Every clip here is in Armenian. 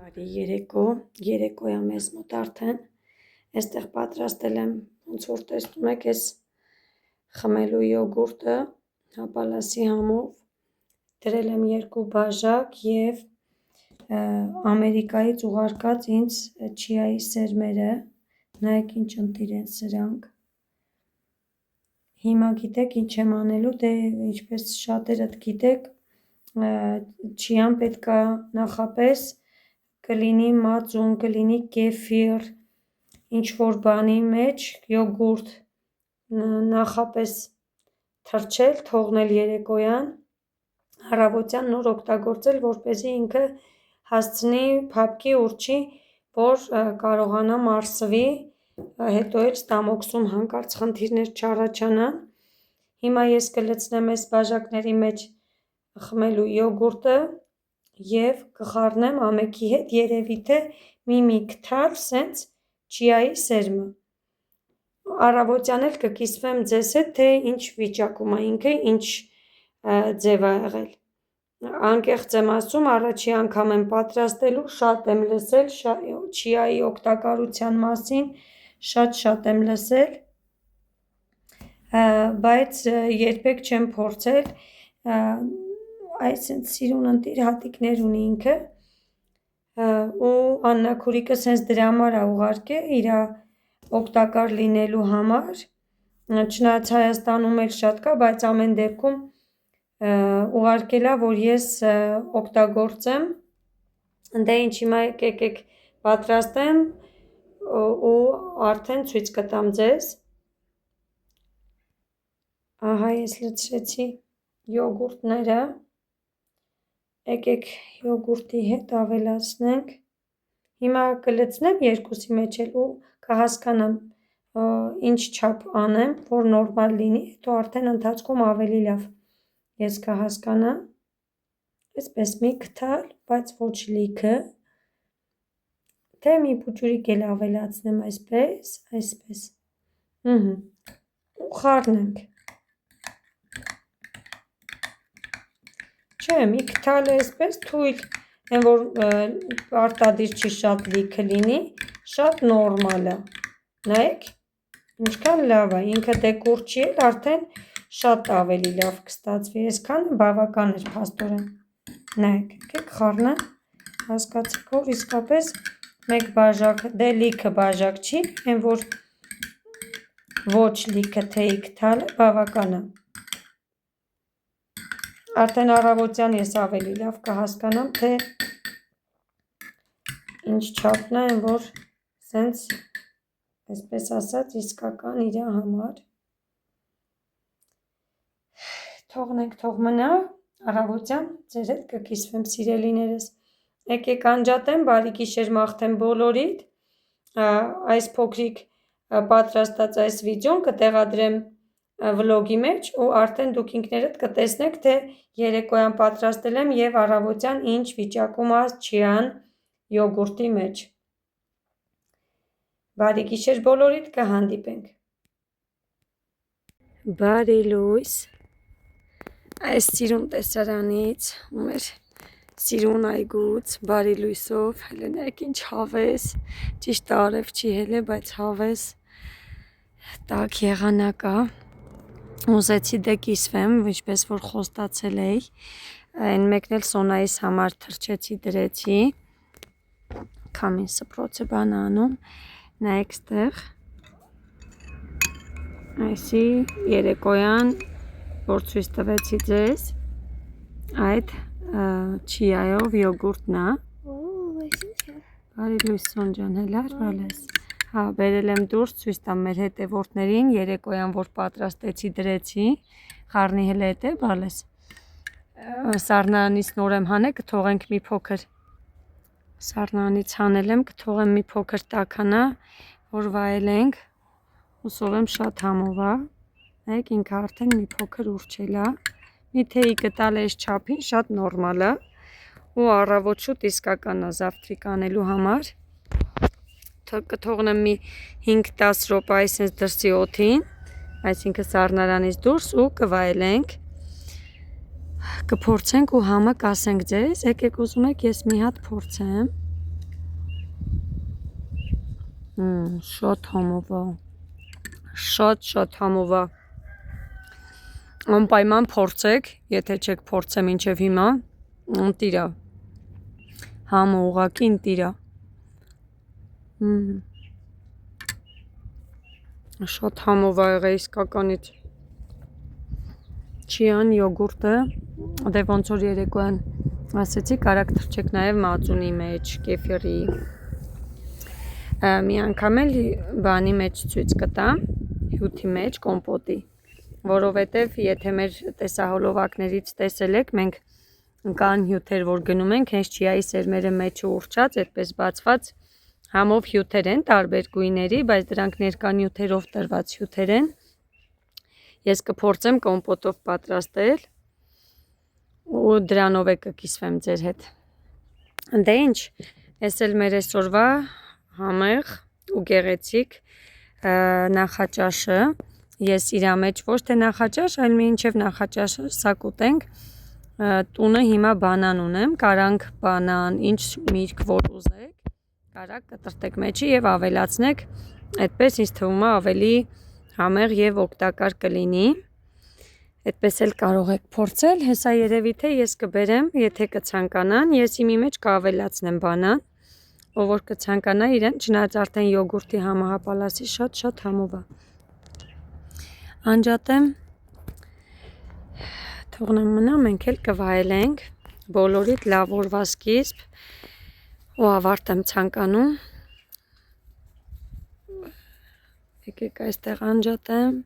Բարի երեկո, երեկոյա մեզ մոտ արդեն, այստեղ պատրաստել եմ, ոնց որ տեսնում եք, այս խմելու յոգուրտը, հապալասի համով, դրել եմ 2 բաժակ և Ամերիկայից ուղարկած ինձ չիայի սերմերը, նայեք ինչ ընտիր են սրանք, հիմա գիտեք ինչ եմ անելու, դե ինչպես շատերդ գիտեք, չիան պետք է նախապես կլինի մածուն, կլինի կեֆիր, ինչ-որ բանի մեջ, յոգուրտ, նախապես թրջել, թողնել երեկոյան, առավոտյան նոր օգտագործել, որպեսզի ինքը հասցնի փափկի ուռչի, որ կարողանա մարսվի, հետո էլ ստամոքսում հանկարծ խնդիրներ չառաջանան, հիմա ես կլցնեմ այս բաժակների մեջ խմելու յոգուրտը և կխառնեմ ամենքի հետ երևի թե մի քթար սենց չիայի սերմը, առավոտյան էլ կկիսվեմ ձեզ հետ, թե ինչ վիճակում է ինքը, ինչ ձև է եղել, անկեղծ եմ ասում, առաջի անգամ եմ պատրաստելու, շատ եմ լսել չիայի օգտակարության մասին, շատ եմ լսել, բայց երբեք չեմ փորձել, այս սիրուն ընտիր հատիկներ ունի ինքը, ու Աննա քուրիկը սենց դրա համար է ուղարկել, իրա օգտակար լինելու համար, չնայած Հայաստանում էլ շատ կա, բայց ամեն դեպքում ուղարկել է, որ ես օգտագործեմ, դե ինչ հիմա եկեք պատրաստեմ ու արդեն ցույց կտամ ձեզ, ահա ես լցրեցի յոգուրտները, եկեք յոգուրտի հետ ավելացնենք, հիմա կլցնեմ երկուսի մեջ էլ ու կհասկանամ ինչ չափ անեմ, որ նորմալ լինի, հետո արդեն ընթացքում ավելի լավ ես կհասկանամ, այսպես մի քթար, բայց ոչ լիքը, թե մի փուչուրիկ էլ ավելացնեմ այսպես, ու խառնենք, չէ, մի քթալ այսպես թույլ, են որ պարտադիր չի շատ լիքը լինի, շատ նորմալ է, նայեք, ինչքան լավ է, ինքը դե կուռչի էլ արդեն շատ ավելի լավ կստացվի, այսքանը բավական էր փաստորեն, նայեք, եկեք խառնեմ, հասկացեք, որ իսկապես մեկ բաժակ, դե լիքը բաժակ չի, են որ ոչ լիքը թեյի քթալը բավական է, արդեն առավոտյան ես ավելի լավ կհասկանամ, թե ինչ չափն է, որ սենց, այսպես ասած, իսկական իրա համար, թողնենք թող մնա, առավոտյան ձեզ հետ կկիսվեմ սիրելիներս, եկեք անջատեմ, բարի գիշեր մաղթեմ բոլորիդ, այս փոքրիկ պատրաստած այս վիդեոն կտեղադրեմ վլոգի մեջ ու արդեն դուք ինքներդ կտեսնեք, թե երեկոյան պատրաստել եմ և առավոտյան ինչ վիճակում է չիան յոգուրտի մեջ, բարի գիշեր բոլորիդ, կհանդիպենք, բարի լույս, այս սիրուն տեսարանից, ու մեր սիրուն այգուց, բարի լույսով, հելենեք ինչ հավես, ճիշտ արև չի հելե, բայց հավես, տաք եղանակ է, ուզեցի դե կիսվեմ, ինչպես որ խոստացել էի, այն մեկն էլ Սոնայիս համար թրջեցի, դրեցի, քամին սպրոցը բան անում, նայեք ստեղ, այսի երեկոյան, որ ցույց տվեցի ձեզ, այդ չիայով յոգուրտն է, բարի լույս Սոնջան, հելար բալես, հա, բերել եմ դուրս, ցույց տամ մեր հետևորդներին, երեկոյան, որ պատրաստեցի, դրեցի, խառնի հել հետ է, բալես, սառնարանից նոր եմ հանել, կթողենք մի փոքր, սառնարանից հանել եմ, կթողեմ մի փոքր տաքանա, որ վայելենք, հուսով եմ շատ համով է, նայեք ինքը արդեն մի փոքր ուռչել է, մի թեյի կտալ այս չափին, շատ նորմալ է, ու առավոտ շուտ իսկական է զավթրիկ անելու համար, կթողնեմ մի 5-10 րոպե այսպես դրսի օդին, այսինքն սառնարանից դուրս ու կվայելենք, կփորձենք ու համը կասենք ձեզ, եկեք ուզում եք ես մի հատ փորձեմ, Շատ համով է։ Շատ համով է։ Անպայման փորձեք, եթե չեք փորձել մինչև հիմա, ընտիրա։ Համը ուղղակի ընտիրա։ Շատ համով է եղել իսկականից։ Չիան յոգուրտը, դե ոնց որ երեկոյան ասեցի, կարակ թրջեք նաև մածունի մեջ, կեֆիրի։ Մի անգամ էլ բանի մեջ ցույց կտամ, հյութի մեջ կոմպոտի, որովհետև եթե մեր տեսահոլովակներից տեսել եք, մենք կան հյութեր, որ գնում ենք, հենց չիայի սերմերը մեջը ուռչած, այդպես բացված համով հյութեր են, տարբեր գույների, բայց դրանք ներկա նյութերով տրված հյութեր են։ Ես կփորձեմ կոմպոտով պատրաստել ու դրանով է կկիսվեմ ձեր հետ։ Դե ինչ, ես էլ մեր այսօրվա համեղ ու գեղեցիկ նախաճաշը, ես իրա մեջ ոչ թե նախաճաշ, այլ մինչև նախաճաշը սակուտենք, տունը հիմա բանան ունեմ, կարանք բանան, ինչ միրգ որ ուզեք, կարակ կտրտեք մեջի և ավելացնեք, այդպես ինձ թվում է ավելի համեղ և օգտակար կլինի, այդպես էլ կարող եք փորձել, հեսա երևի թե ես կբերեմ, եթե կցանկանան, ես իմի մեջ կավելացնեմ բանան, ով որ կցանկանա իրեն, չնայած արդեն յոգուրտի համը հապալասի շատ համով է։ Անջատեմ, թողնեմ մնա, մենք էլ կվայելենք, բոլորիդ լավ օրվա սկիզբ ու ավարտ եմ ցանկանում։ Եկեք այստեղ անջատեմ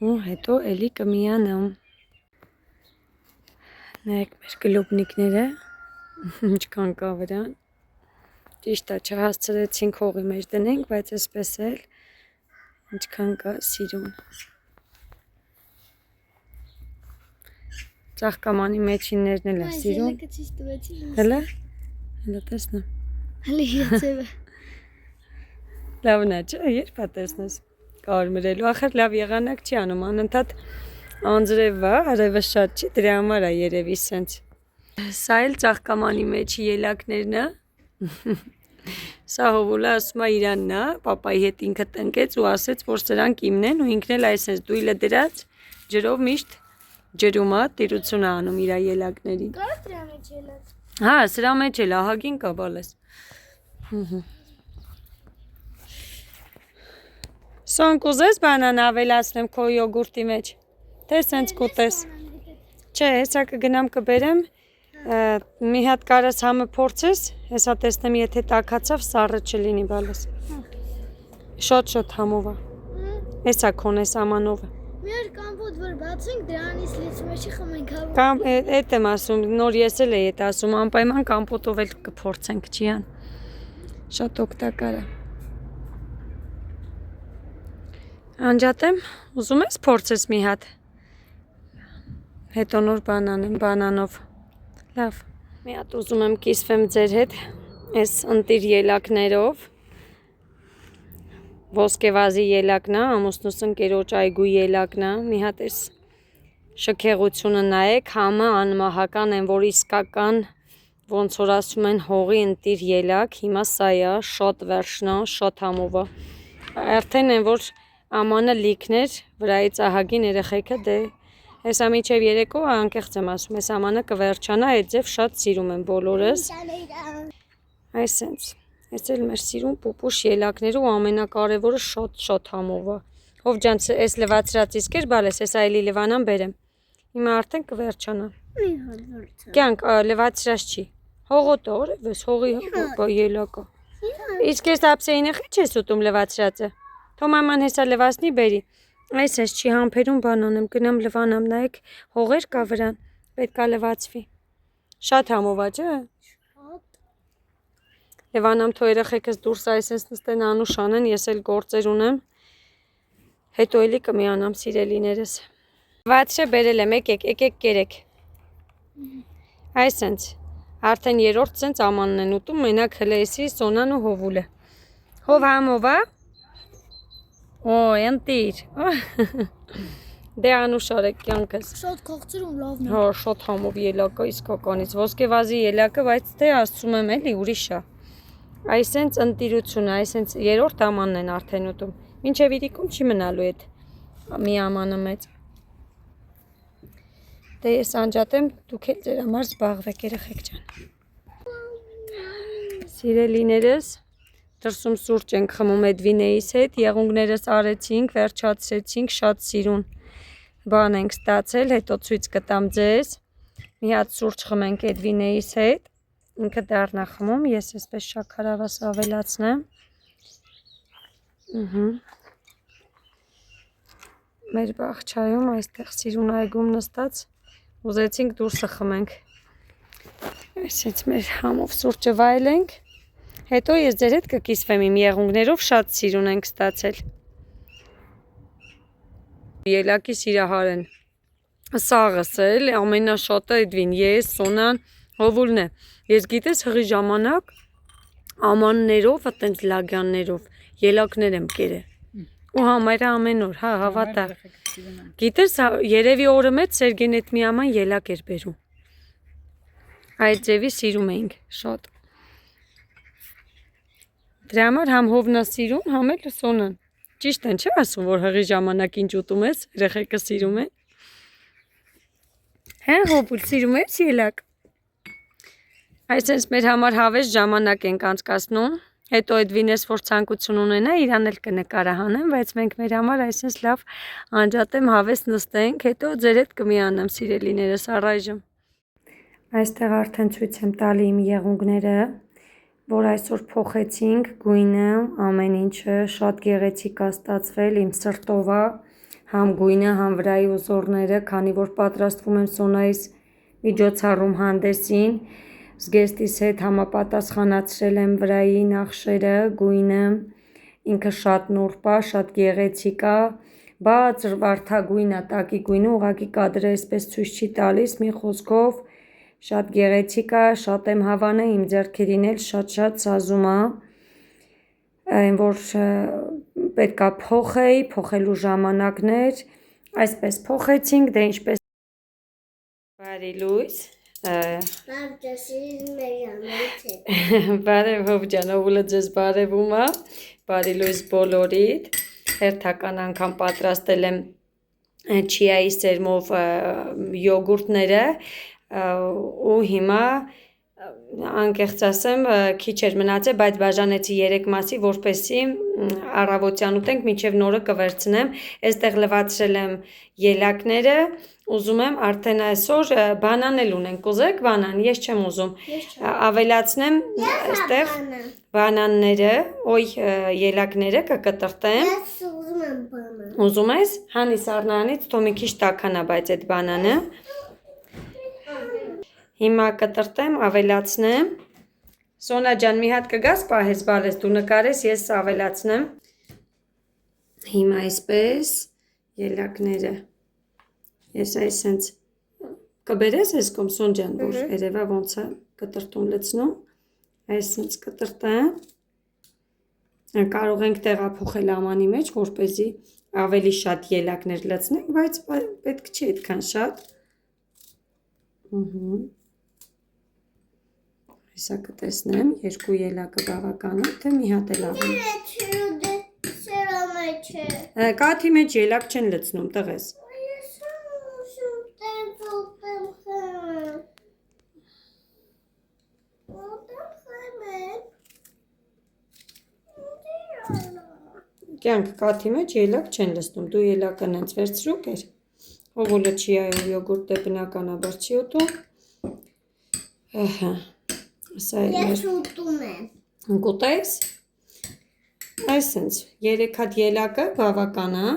ու հետո էլի կմիանամ։ Նայեք մեր գլուբնիկները, ինչքան կա վրան, ճիշտ է չհասցրեցինք հողի մեջ դնենք, բայց այսպես էլ ինչքան կա սիրուն։ Ծաղկամանի մեջիններն էլ է սիրուն։ Հələ տեսնեմ։ Հələ եծևը։ Լավն է, չէ, երբ է տեսնես կարմրելու, ախր լավ եղանակ չի անում, անընդհատ անձրև է, արևը շատ չի, դրա համար է երևի սենց։ Սա էլ ծաղկամանի մեջի ելակներն է։ Սա հովուլը ասում է իրանն է, պապայի հետ ինքը տնկեց ու ասեց, որ սրանք իմն են ու ինքն էլ այսպես դույլը դրած ջրով միշտ ջրում է, տիրություն է անում իր ելակներին։ Կա դրա մեջ ելակ։ Հա, սրա մեջ էլ ահագին կա բալես։ Սոնք ուզես բանան ավելացնեմ քո յոգուրտի մեջ, թե սենց կուտես։ Չէ, հեսա կգնամ կբերեմ, մի հատ կարաս համը փորձես, հեսա տեսնեմ եթե տաքացավ սառը չլինի բալես։ Շատ համով է։ Հեսա քոնես ամանովը։ Մի օր կամպոտ որ բացենք, դրանից լիցում էի խմենք հավը։ Կամ էդ եմ ասում, նոր ես էլ էի էդ ասում, անպայման կամպոտով էլ կփորձենք, չիան։ Շատ օգտակար է։ Անջատեմ, ուզում ես փորձես մի հատ։ Հետո նոր բանան եմ, բանանով։ Լավ, մի հատ ուզում եմ կիսվեմ ձեր հետ, այս ընտիր ելակներով։ Ոսկեվազի ելակն է, ամուսնուս ընկերոջ այգու ելակն է, մի հատ այս շքեղությունը նայեք, համը անմահական են, որ իսկական, ոնց որ ասում են հողի ընտիր ելակ, հիմա սա է, շատ վերջն է, շատ համով է։ Արդեն են, որ ամանը լիքներ, վրայից ահագին երեխեքը, դե հեսա միջև երեկո անկեղծ եմ ասում, այս ամանը կվերջանա, այդ ձև շատ սիրում են բոլորս։ Այսենց, այս էլ մեր սիրուն պուպուշ ելակները ու ամենակարևորը շատ համով է։ Հով ջան, այս լվացրածից կեր բալես, հեսա էլի լվանան բերեմ։ Հիմա արդեն կվերջանա։ Կյանք լվացրած չի։ Հողոտը օրևս, հողի ելակը։ Իսկ ես ապսեինը խիչ ես ուտում լվացրածը։ Թոմաման հեսա լվացնի բերի։ Այս ես չի համբերում բանան եմ, գնամ լվանամ, նայեք հողեր կա վրան, պետք է լվացվի։ Շատ համով է, չէ։ Լվանամ թո երեխեքս դուրս այսպես նստեն անուշ անեն, ես էլ գործեր ունեմ։ Հետո էլի կմիանամ սիրելիներս։ Լվացրը բերել եմ, եկեք կերեք։ Այսենց, արդեն երրորդ սենց ամանն են ուտում, մենակ հլեսի, սոնան ու հովուլը։ Հով համով է։ Ոյ, ընտիր։ Դե անուշ արեք կյանքս։ Շատ կողծրում լավն է։ Հա, շատ համով ելակը իսկականից։ Ոսկեվազի ելակը, բայց թե ասում եմ էլի ուրիշ է։ Այսենց ընտիրությունը, այսենց երրորդ ամանն են արդեն ուտում։ Մինչև իրիկում չի մնալու այդ մի ամանը մեծ։ Դե ես անջատեմ, դուք էլ ձեր համար զբաղվեք, երեխեք ջան։ Սիրելիներս, դրսում սուրճ ենք խմում Էդվինեիս հետ, եղունգներս արեցինք, վերջացրեցինք, շատ սիրուն բան ենք ստացել, հետո ցույց կտամ ձեզ։ Մի հատ սուրճ խմենք Էդվինեիս հետ, ինքը դառնա խմում, ես այսպես շաքարավազ ավելացնեմ։ Մեր բաղչայում այստեղ սիրուն այգում նստած ուզեցինք դուրսը խմենք։ Այսից մեր համով սուրճը վայելենք, հետո ես ձեր հետ կկիսվեմ իմ եղունգներով, շատ սիրուն ենք ստացել։ Ելակի սիրահար են։ Սաղս էլ ամենաշատը Էդվին, ես, Սոնան, Հովուլն է։ Ես գիտես հղի ժամանակ ամաններով, այտենց լագյաններով ելակներ եմ կերել։ Ու համարը ամեն օր, հա, հավատա։ Գիտես, երևի օրը մեծ Սերգեն այդ մի աման ելակ էր բերում։ Այդ ձևի սիրում էինք շատ։ Դրա համար համ Հովնա սիրում, համ էլ Սոնան։ Ճիշտ են չէ ասում, որ հղի ժամանակ ինչ ուտում ես, երեխեքը սիրում են։ Հա, Հովուլ, սիրում ես ելակ։ Այսպես մեր համար հավես ժամանակ ենք անցկացնում։ Հետո Էդվինես որ ցանկություն ունենա, իրան էլ կնկարահանեմ, բայց մենք մեր համար այսպես լավ անջատեմ, հավես նստենք, հետո ձեր հետ կմիանամ, սիրելիներս, առայժմ։ Այստեղ արդեն ցույց եմ տալի իմ եղունգները, որ այսօր փոխեցինք գույնը, ամեն ինչը շատ գեղեցիկ է ստացվել, իմ սրտով է, համ գույնը, համ վրայի ուզորները, քանի որ պատրաստվում եմ Սոնայիս միջոցառում հանդեսին, զգեստիս հետ համապատասխանացրել եմ վրայի նախշերը, գույնը, ինքը շատ նուրբ է, շատ գեղեցիկ է, բացր վարդագույն է, տակի գույնը ուղղակի կադրը այսպես ցույց չի տալիս, մի խոսքով շատ գեղեցիկ է, շատ եմ հավանել, իմ ձեռքերին էլ շատ սազում է, այն որ պետք է փոխեի, փոխելու ժամանակներ, այսպես փոխեցինք, դե ինչպես բարի լույս, բարև Հովջան, Հովուլը ձեզ բարևում է, բարի լույս բոլորիդ, հերթական անգամ պատրաստել եմ չիայի սերմով յոգուրտները ու հիմա անկեղծ ասեմ քիչ էր մնացել, բայց բաժանեցի 3 մասի, որպեսզի առավոտյան ուտենք, մինչև նորը կվերցնեմ, այստեղ լվացրել եմ ելակները, ուզում եմ արդեն այսօր բանան էլ ունենք, կուզեք բանան, ես չեմ ուզում, ավելացնեմ այստեղ բանանները, ելակները կկտրտեմ, ուզում ես, հանի սառնարանից, թո մի քիչ տաքանա, բայց այդ բանանը, հիմա կտրտեմ, ավելացնեմ, Սոնա ջան, մի հատ կգաս պահես բալես, դու նկարես, ես ավելացնեմ, հիմա այսպես, ելակները, ես այսենց կբերես ես կոմսոն ջան, որ երևա ոնց է կտրտում լցնում, այսենց կտրտեմ, կարող ենք տեղափոխել ամանի մեջ, որպեսզի ավելի շատ ելակներ լցնենք, բայց պետք չի այդքան շատ, Հեսա կտեսնեմ, 2 ելակը բավական է, թե մի հատ էլ ավելի։ Կաթի մեջ ելակ չեն լցնում, տղես։ Կյանք կաթի մեջ ելակ չեն լցնում, դու ելակը նենց վերցրու կեր, Հովուլը չիայով յոգուրտ է բնականաբար չի ուտում, Ես ուտում եմ։ Կուտես։ Այսենց, 3 հատ ելակը բավական է,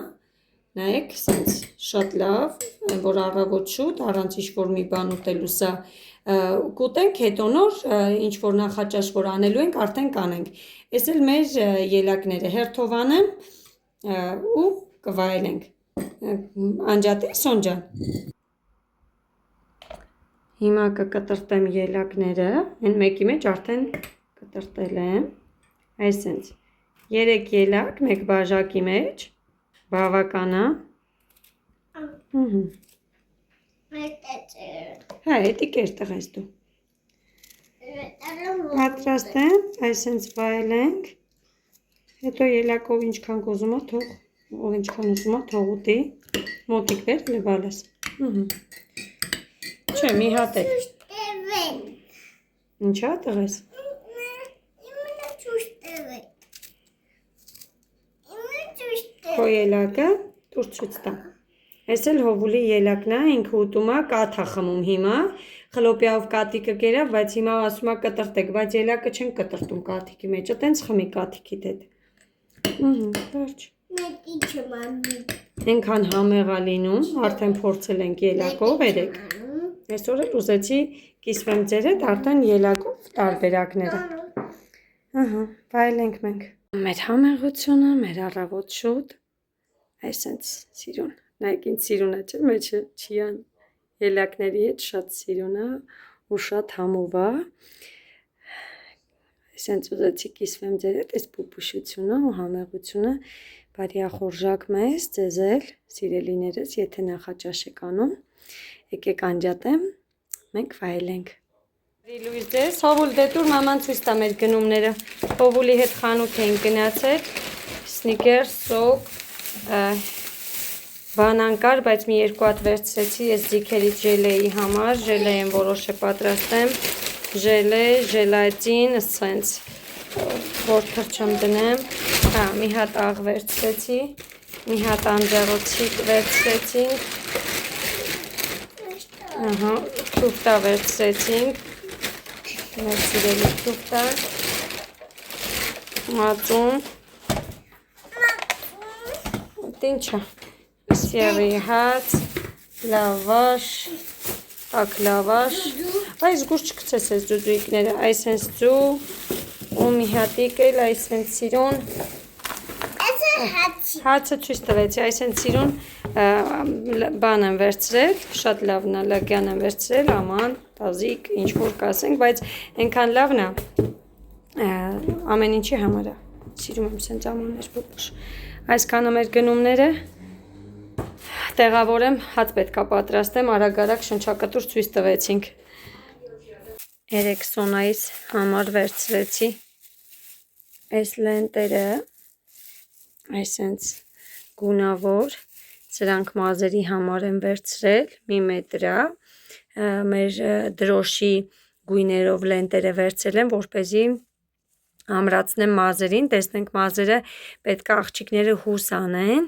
նայեք, սենց շատ լավ, որ առավոտ շուտ, առանց ինչ-որ մի բան ուտելու սա կուտենք, հետո նոր, ինչ-որ նախաճաշ որ անելու ենք, արդեն կանենք։ Ես էլ մեր ելակները հերթով անեմ ու կվայելենք։ Անջատի Սոն ջան։ Հիմա կկտրտեմ ելակները, այն մեկի մեջ արդեն կտրտել եմ, այսենց, 3 ելակ, 1 բաժակի մեջ, բավական է, հա, հետի կեր տղես դու, պատրաստեմ, այսպես վայելենք, հետո ելակով ինչքան կուզում է թող, ով ինչքան ուզում է թող ուտի, մոտիկ վեր լվալես։ Չէ, մի հատ է։ Ինչա տղես։ Քո ելակը դուր ցույց տա։ Այս էլ հովուլի ելակն է, ինքը ուտում է, կաթ է խմում հիմա, խլոպիայով կաթիկը կերավ, բայց հիմա ասում է կտրտեք, բայց ելակը չեն կտրտում կաթիկի մեջը, տենց խմի կաթիկիդ հետ։ Վերջ։ Այնքան համեղ է լինում, արդեն փորձել ենք ելակով, երեք։ Այսօր էլ ուզեցի կիսվեմ ձեր հետ, արդեն ելակով տարբերակները։ Վայելենք մենք։ Մեր համեղությունը, մեր առավոտ շուտ, այսենց սիրուն, նայք ինձ սիրուն է, չէ, մեջը չիան ելակների հետ շատ սիրուն է ու շատ համով է, այսենց ուզեցի կիսվեմ ձեր հետ, այս պուպուշությունը ու համեղությունը, բարի ախորժակ մեզ, ձեզ էլ, սիրելիներս, եթե նախաճաշ եք անում, եկեք անջատեմ, մենք վայելենք։ Լույս դες, հովուլ դե տուր մաման ցույց տա մեր գնումները, հովուլի հետ խանութ էին գնացել, սնիկեր, սոկ, բանան կար, բայց մի երկու հատ վերցրեցի ես ձիքերից ժելեի համար, ժելե եմ որոշը պատրաստեմ, ժելե, ժելատին, սենց, որ թրջեմ դնեմ, մի հատ աղ վերցրեցի, մի հատ անջառոցիկ վերցրեցինք, թուղթա վերցրեցինք, մեր սիրելի թուղթա, մածուն, ինչա, սևի հաց, լավաշ, ակլավաշ, այս գուր չկցես ես ձուձույկները, այսենց ձու, ու մի հատիկ էլ այսենց սիրուն, հացը ցույց տվեցի, այսենց սիրուն բան եմ վերցրել, շատ լավն է, լագյան եմ վերցրել, աման, տազիկ, ինչ որ կասենք, բայց այնքան լավն է, ամեն ինչի համար է, սիրում եմ սենց ամաններ պուպուշ, այսքանը մեր գնումները, տեղավորեմ, հաց պետք է պատրաստեմ, արագ-արագ շնչակտուր ցույց տվեցինք, երեք Սոնայիս համար վերցրեցի, այս լենտերը, այսենց գունավոր, սրանք մազերի համար եմ վերցրել, մի մետրա, մեր դրոշի գույներով լենտերը վերցրել եմ, որպեսզի ամրացնեմ մազերին, տեսնենք մազերը պետք է աղջիկները հուս անեն,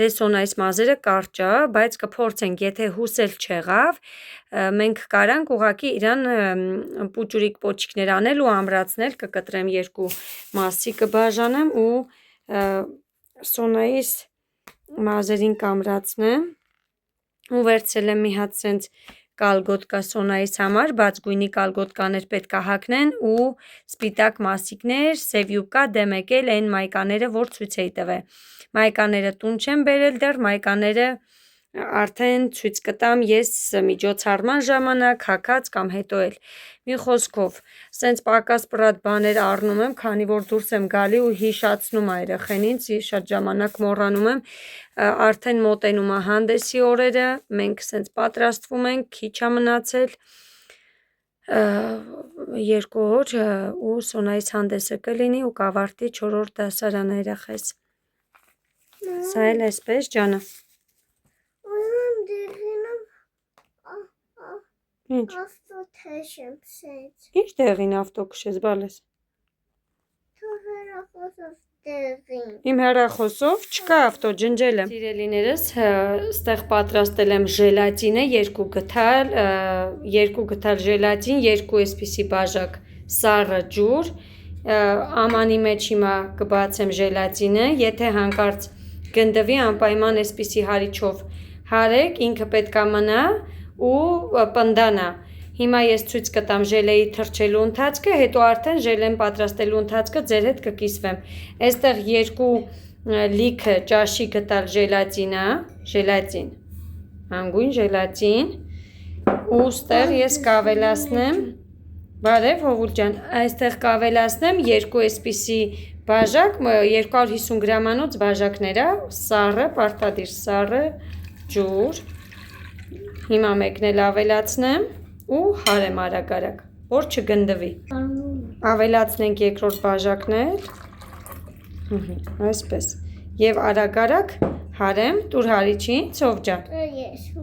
դե Սոնայիս մազերը կարճ է, բայց կփորձենք, եթե հուս էլ չեղավ, մենք կարանք ուղղակի իրան պուճուրիկ պոչիկներ անել ու ամրացնել, կկտրեմ երկու մասի կբաժանեմ ու Սոնայիս մազերին կամրացնեմ ու վերցրել եմ մի հատ սենց կալգոտկա Սոնայիս համար, բաց գույնի կալգոտկաներ պետք է հագնեն ու սպիտակ մասիկներ, սև յուբկա դեմեկել այն մայկաները, որ ցույց էի տվել։ Մայկաները տուն չեմ բերել դեռ, մայկաները արդեն ցույց կտամ ես միջոցառման ժամանակ, հագած կամ հետո էլ։ Մի խոսքով, սենց պակաս պրատ բաներ առնում եմ, քանի որ դուրս եմ գալի ու հիշացնում է երեխենից, շատ ժամանակ մոռանում եմ, արդեն մոտենում է հանդեսի օրերը, մենք սենց պատրաստվում ենք, քիչ է մնացել, 2 օր ու Սոնայիս հանդեսը կլինի ու կավարտի 4-րդ դասարանը երեխես։ Սա էլ այսպես ջանը։ Ինչ։ Ինչ դեղին ավտո քշես բալես։ Իմ հեռախոսով չկա ավտո, ջնջել եմ։ Սիրելիներս, ստեղ պատրաստել եմ ժելատինը, 2 գթալ ժելատին, 2 այսպիսի բաժակ սառը ջուր, ամանի մեջ հիմա կբացեմ ժելատինը, եթե հանկարծ գնդվի անպայման այսպիսի հարիչով հարեք, ինքը պետք է մնա ու պնդանա։ Հիմա ես ցույց կտամ ժելեի թրջելու ընթացքը, հետո արդեն ժելեն պատրաստելու ընթացքը ձեր հետ կկիսվեմ։ Այստեղ 2 լիքը ճաշի գտալ ժելատինա, ժելատին, հանգույն ժելատին, ու ստեղ ես կավելացնեմ, բարև հովուլ ջան, այստեղ կավելացնեմ 2 այսպիսի բաժակ, 250 գրամանոց բաժակները, սառը, պարտադիր սառը ջուր, հիմա մեկն էլ ավելացնեմ ու հարեմ արագ-արագ, որ չգնդվի։ ավելացնենք երկրորդ բաժակներ, այսպես, և արագ հարեմ, տուր հարիչին, ծով ջան,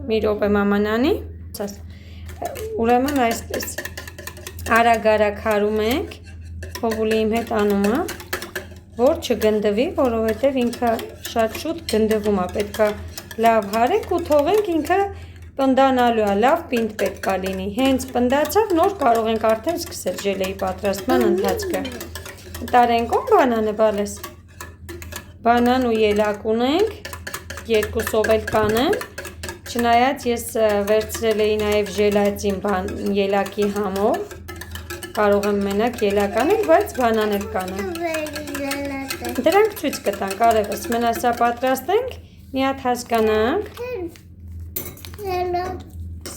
մի րոպե մամանանի, ուրեմն այսպես, արագ հարում ենք, հովուլի իմ հետ անումը, որ չգնդվի, որովհետև ինքը շատ շուտ գնդվում է, պետք է լավ հարենք ու թողենք ինքը պնդանալու է, լավ պինդ պետք է լինի, հենց պնդացավ, նոր կարող ենք արդեն սկսել ժելեի պատրաստման ընթացքը, տարենք ում բանանը բալես, բանան ու ելակ ունենք, երկուսով էլ կանեմ, չնայած ես վերցրել էի նաև ժելատին ելակի համով, կարող եմ մենակ ելակ անել, բայց բանան էլ կանեմ, դրանք ցույց կտանք, արևս, մնա սա պատրաստենք, մի հատ հասկանանք,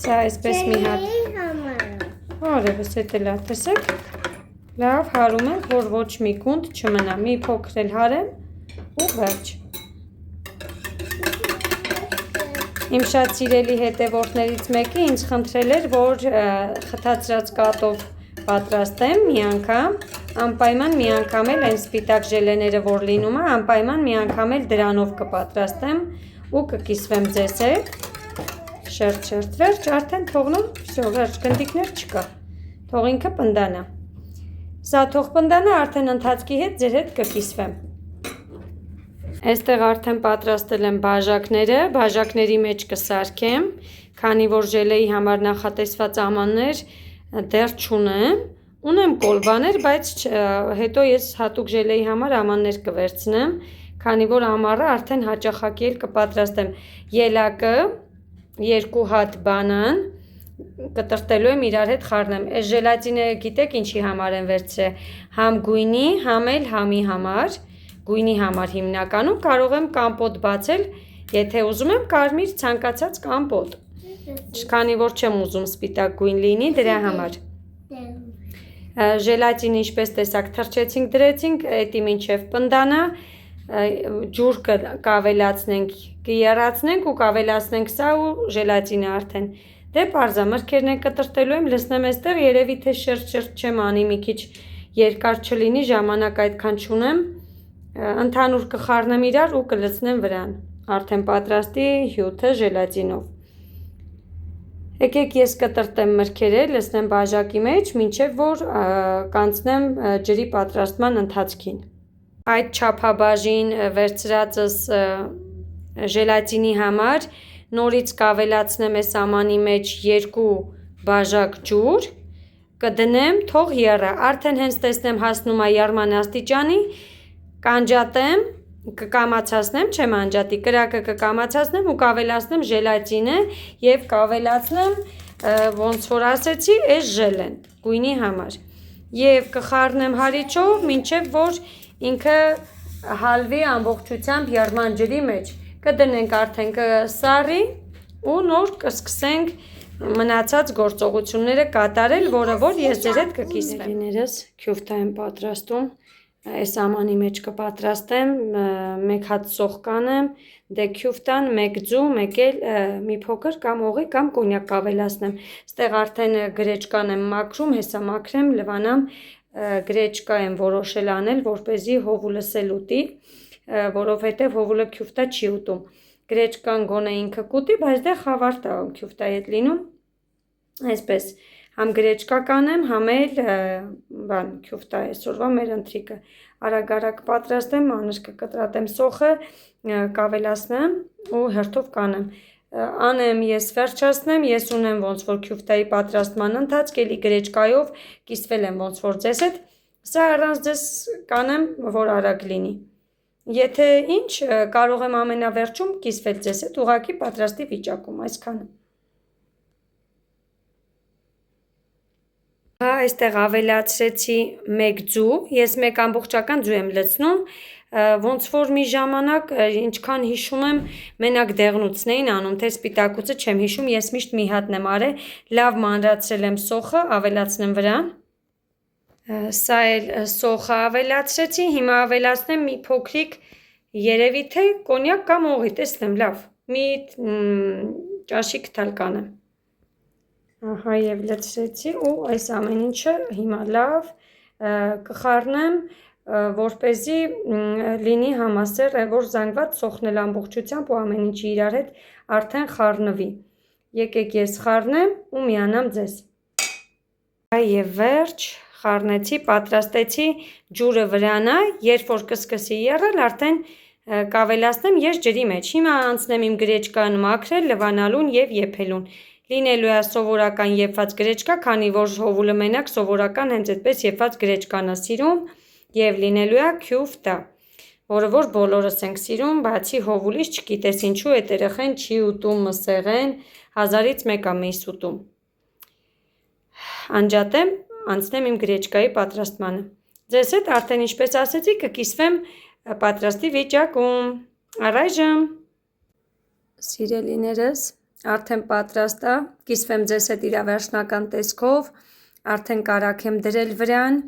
սա այսպես մի հատ, արևս հետ էլ ատեսեք, լավ հարում ենք, որ ոչ մի կունդ չմնա, մի փոքր էլ հարեմ ու վերջ, իմ շատ սիրելի հետևորդներից մեկը ինձ խնդրել էր, որ խթացրած կաթով պատրաստեմ մի անգամ, անպայման մի անգամ էլ այն սպիտակ ժելեները, որ լինում է, անպայման մի անգամ էլ դրանով կպատրաստեմ ու կկիսվեմ ձեզ հետ, շերտ, վերջ, արդեն թողնում, վերջ, գնդիկներ չկա, թող ինքը պնդանա, սա թող պնդանա, արդեն ընթացքի հետ ձեր հետ կկիսվեմ, այստեղ արդեն պատրաստել եմ բաժակները, բաժակների մեջ կսարքեմ, քանի որ ժելեի համար նախատեսված ամաններ դեռ չունեմ, ունեմ կոլբաներ, բայց հետո ես հատուկ ժելեի համար ամաններ կվերցնեմ, քանի որ ամառը արդեն հաճախակի էլ կպատրաստեմ, ելակը, 2 հատ բանան, կտրտելու եմ իրար հետ խառնեմ, այս ժելատինը գիտեք ինչի համար եմ վերցրել, համ գույնի, համ էլ համի համար, գույնի համար հիմնականում կարող եմ կամպոտ բացել, եթե ուզում եմ կարմիր ցանկացած կամպոտ, քանի որ չեմ ուզում սպիտակ գույն լինի դրա համար, ժելատինը ինչպես տեսակ թրջեցինք դրեցինք, էդի մինչև պնդանա, ջուր կավելացնենք, կիեռացնենք ու կավելացնենք սա ու ժելատինը արդեն, դե պարզա մրգերն են կտրտելու եմ, լսնեմ այստեղ, երևի թե շերտ չեմ անի, մի քիչ երկար չլինի, ժամանակ այդքան չունեմ, ընդհանուր կխառնեմ իրար ու կլցնեմ վրան, արդեն պատրաստի հյութը ժելատինով, եկեք ես կտրտեմ մրգերը, լցնեմ բաժակի մեջ, մինչև որ կանցնեմ ջրի պատրաստման ընթացքին, այդ չափաբաժին վերցրածս ժելատինի համար, նորից կավելացնեմ այս ամանի մեջ 2 բաժակ ջուր, կդնեմ, թող եռա, արդեն հենց տեսնեմ հասնում է եռման աստիճանի, կանջատեմ, կկամացացնեմ, չեմ անջատի, կրակը կկամացացնեմ ու կավելացնեմ ժելատինը և կավելացնեմ, ոնց որ ասեցի, այս ժելեն, գույնի համար, և կխառնեմ հարիչով, մինչև որ ինքը հալվի ամբողջությամբ եռման ջրի մեջ, կդնենք արդեն կսառի ու նոր կսկսենք մնացած գործողությունները կատարել, որը որ ես ձեր հետ կկիսվեմ, քյուֆթա եմ պատրաստում, այս ամանի մեջ կպատրաստեմ, 1 հատ սոխ կանեմ, դե քյուֆտան 1 ձու, 1 էլ մի փոքր կամ օղի կամ կոնյակ կավելացնեմ, ստեղ արդեն գրեչկան եմ մաքրում, հեսա մաքրեմ, լվանամ, գրեչկա եմ որոշել անել, որպեսզի հովուլս էլ ուտի, որովհետև հովուլը քյուֆտա չի ուտում, գրեչկան գոնե ինքը կուտի, բայց դե խավարտ է քյուֆտայի հետ լինում, այսպես, համ գրեչկա կանեմ, համ էլ քյուֆտա այսօրվա մեր ընթրիկը, արագ պատրաստեմ, մանր կկտրատեմ սոխը, կավելացնեմ ու հերթով կանեմ, անեմ ես վերջացնեմ, ես ունեմ ոնց որ քյուֆտայի պատրաստման ընթացք, էլի գրեչկայով կիսվել եմ ոնց որ ձեզ հետ, սա առանց ձեզ կանեմ, որ արագ լինի, եթե ինչ, կարող եմ ամենավերջում կիսվել ձեզ հետ, ուղղակի պատրաստի վիճակում, այսքանը, այստեղ ավելացրեցի 1 ձու, ես 1 ամբողջական ձու եմ լցնում, ոնց որ մի ժամանակ, ինչքան հիշում եմ, մենակ դեղնուցն էին անում, թե սպիտակուցը չեմ հիշում, ես միշտ մի հատն եմ արել, լավ մանրացրել եմ սոխը, ավելացնեմ վրան, սա էլ սոխը ավելացրեցի, հիմա ավելացնեմ մի փոքրիկ, երևի թե կոնյակ կամ օղի, տեսնեմ, լավ, մի ճաշիկ թալ կանեմ, ահա և լցրեցի ու այս ամեն ինչը հիմա լավ կխառնեմ, որպեսզի լինի համասեր, որ զանգված սոխնել ամբողջությամբ ու ամեն ինչի իրար հետ արդեն խառնվի։ Եկեք ես խառնեմ ու միանամ ձեզ։ Եվ վերջ, խառնեցի, պատրաստեցի, ջուրը վրանա, երբ որ կսկսի եռալ, արդեն կավելացնեմ ես ջրի մեջ։ Հիմա անցնեմ իմ գրեչկան մաքրել, լվանալուն եւ եփելուն։ Լինելու է սովորական եփված գրեչկա, քանի որ հովուլը մենակ սովորական հենց այդպես եփված գրեչկան է սիրում եւ լինելու է քյուֆտա, որը որ բոլորս ենք սիրում, բացի հովուլից, չգիտես ինչու այդ երեխեն չի ուտում մսեղեն, 1000-ից մեկ է միս ուտում։ Անջատեմ, անցնեմ իմ գրեչկայի պատրաստմանը։ Ձեզ հետ արդեն ինչպես ասեցի, կկիսվեմ պատրաստի վիճակում։ Առայժմ սիրելիներս, արդեն պատրաստ է, կիսվեմ ձեզ հետ իր վերջնական տեսքով, արդեն կարակ եմ դրել վրան,